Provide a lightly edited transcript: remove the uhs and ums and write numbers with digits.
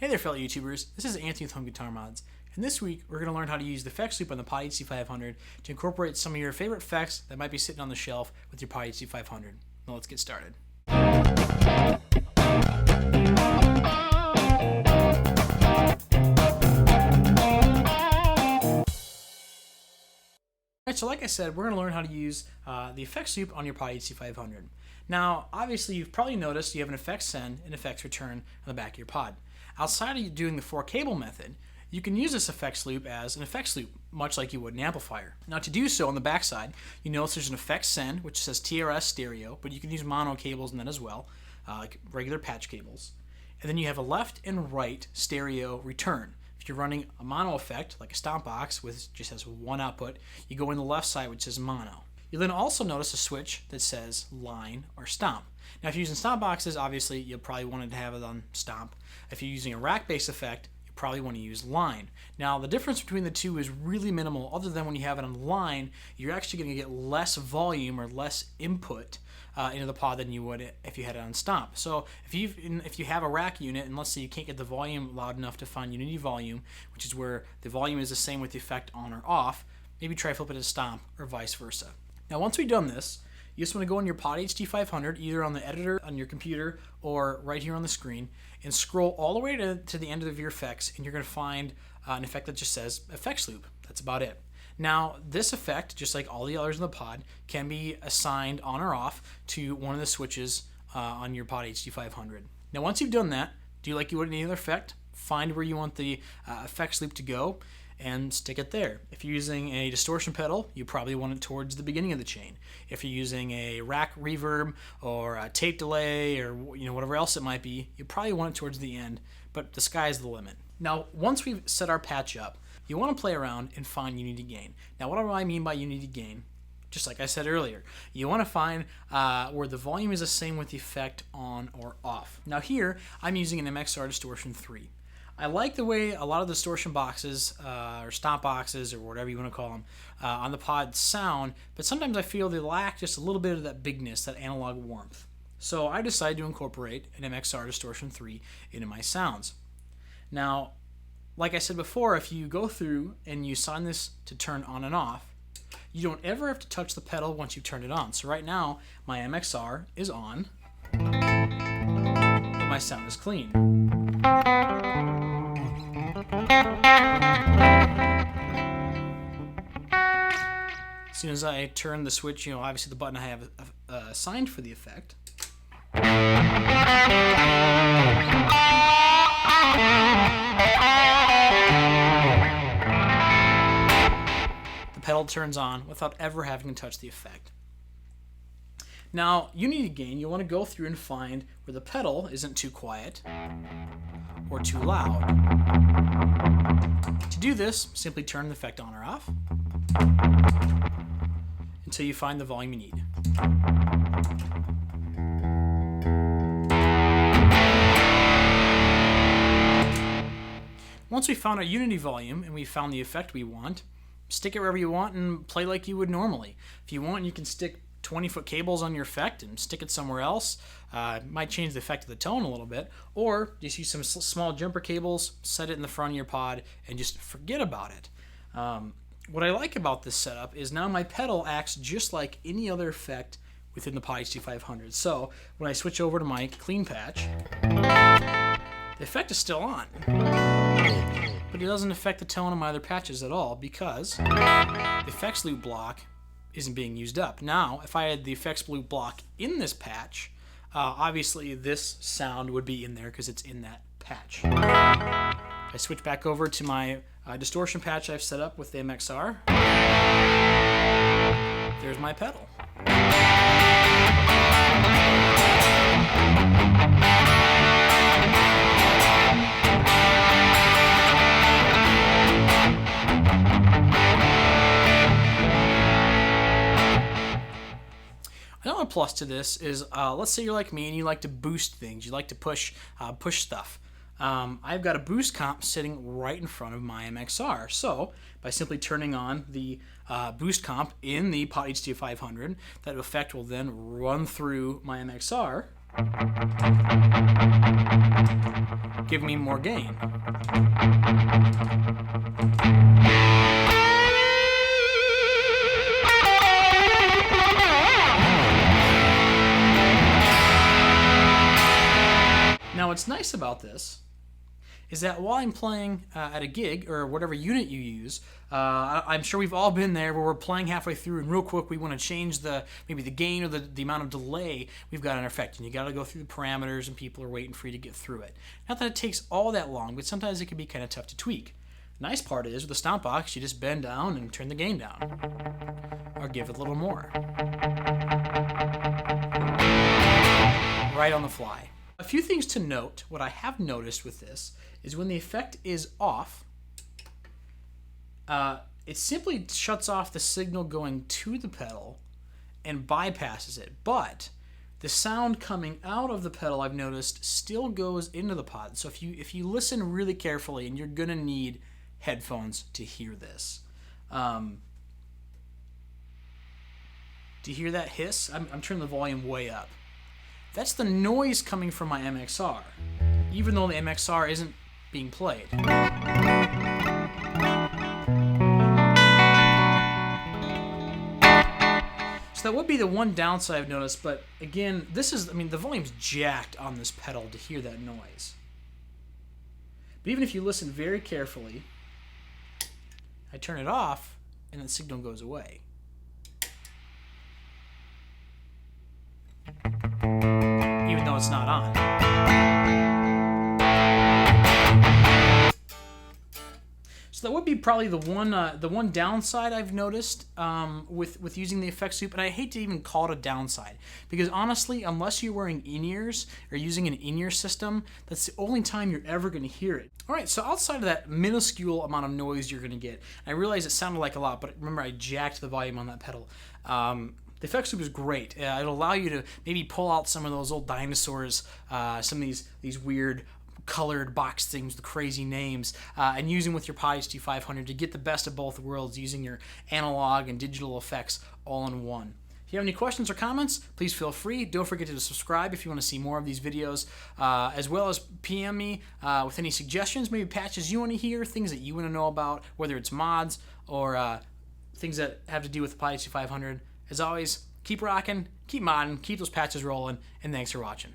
Hey there fellow YouTubers, this is Anthony with Home Guitar Mods, and this week we're going to learn how to use the effects loop on the POD HD500 to incorporate some of your favorite effects that might be sitting on the shelf with your POD HD500. Now let's get started. Alright, so like I said, we're going to learn how to use the effects loop on your POD HD500. Now, obviously you've probably noticed you have an effects send and effects return on the back of your pod. Outside of doing the 4-cable method, you can use this effects loop as an effects loop, much like you would an amplifier. Now to do so, on the back side, you notice there's an effects send, which says TRS stereo, but you can use mono cables in that as well, like regular patch cables. And then you have a left and right stereo return. If you're running a mono effect, like a stomp box, which just has one output, you go in the left side, which says mono. You'll then also notice a switch that says line or stomp. Now if you're using stomp boxes, obviously you'll probably want to have it on stomp. If you're using a rack-based effect, you probably want to use line. Now the difference between the two is really minimal, other than when you have it on line, you're actually going to get less volume or less input into the pod than you would if you had it on stomp. So if you have a rack unit, and let's say you can't get the volume loud enough to find unity volume, which is where the volume is the same with the effect on or off, maybe try flip it to stomp or vice versa. Now once we've done this, you just want to go in your POD HD500, either on the editor on your computer or right here on the screen, and scroll all the way to the end of your effects, and you're going to find an effect that just says effects loop. That's about it. Now this effect, just like all the others in the pod, can be assigned on or off to one of the switches on your POD HD500. Now once you've done that, do like you would any other effect, find where you want the effects loop to go, and stick it there. If you're using a distortion pedal, you probably want it towards the beginning of the chain. If you're using a rack reverb or a tape delay or whatever else it might be, you probably want it towards the end, but the sky's the limit. Now once we've set our patch up, you want to play around and find unity gain. Now what do I mean by unity gain? Just like I said earlier, you want to find where the volume is the same with the effect on or off. Now here I'm using an MXR Distortion 3. I like the way a lot of distortion boxes or stomp boxes or whatever you want to call them on the pod sound, but sometimes I feel they lack just a little bit of that bigness, that analog warmth. So I decided to incorporate an MXR Distortion 3 into my sounds. Now, like I said before, if you go through and you assign this to turn on and off, you don't ever have to touch the pedal once you've turned it on. So right now, my MXR is on, but my sound is clean. As soon as I turn the switch, obviously the button I have assigned for the effect, the pedal turns on without ever having to touch the effect. Now, unity gain, you want to go through and find where the pedal isn't too quiet or too loud. To do this, simply turn the effect on or off until you find the volume you need. Once we found our unity volume and we found the effect we want, stick it wherever you want and play like you would normally. If you want, you can stick 20-foot cables on your effect and stick it somewhere else. It might change the effect of the tone a little bit, or just use some small jumper cables, set it in the front of your pod, and just forget about it. What I like about this setup is now my pedal acts just like any other effect within the POD HD500. So when I switch over to my clean patch, the effect is still on, but it doesn't affect the tone of my other patches at all because the effects loop block isn't being used up. Now, if I had the effects loop block in this patch, obviously this sound would be in there because it's in that patch. If I switch back over to my distortion patch I've set up with the MXR, there's my pedal. Another plus to this is, let's say you're like me and you like to boost things, you like to push stuff. I've got a boost comp sitting right in front of my MXR. So by simply turning on the boost comp in the POD HD500, that effect will then run through my MXR Give me more gain. Now what's nice about this is that while I'm playing at a gig or whatever unit you use, I'm sure we've all been there where we're playing halfway through and real quick we want to change maybe the gain or the amount of delay we've got in effect, and you got to go through the parameters and people are waiting for you to get through it. Not that it takes all that long, but sometimes it can be kind of tough to tweak. Nice part is with the stomp box, you just bend down and turn the gain down, or give it a little more, right on the fly. A few things to note. What I have noticed with this is when the effect is off, it simply shuts off the signal going to the pedal and bypasses it. But the sound coming out of the pedal, I've noticed, still goes into the pod. So if you listen really carefully, and you're gonna need headphones to hear this. Do you hear that hiss? I'm turning the volume way up. That's the noise coming from my MXR, even though the MXR isn't being played. So that would be the one downside I've noticed, but again, the volume's jacked on this pedal to hear that noise. But even if you listen very carefully, I turn it off and the signal goes away. Even though it's not on. So that would be probably the one downside I've noticed with using the effects loop, and I hate to even call it a downside, because honestly, unless you're wearing in-ears or using an in-ear system, that's the only time you're ever going to hear it. Alright, so outside of that minuscule amount of noise you're going to get, I realize it sounded like a lot, but remember I jacked the volume on that pedal. The effects loop is great. It'll allow you to maybe pull out some of those old dinosaurs, some of these weird colored box things with crazy names, and use them with your POD HD500 to get the best of both worlds using your analog and digital effects all in one. If you have any questions or comments, please feel free. Don't forget to subscribe if you want to see more of these videos, as well as PM me with any suggestions, maybe patches you want to hear, things that you want to know about, whether it's mods or things that have to do with the POD HD500. As always, keep rocking, keep modding, keep those patches rolling, and thanks for watching.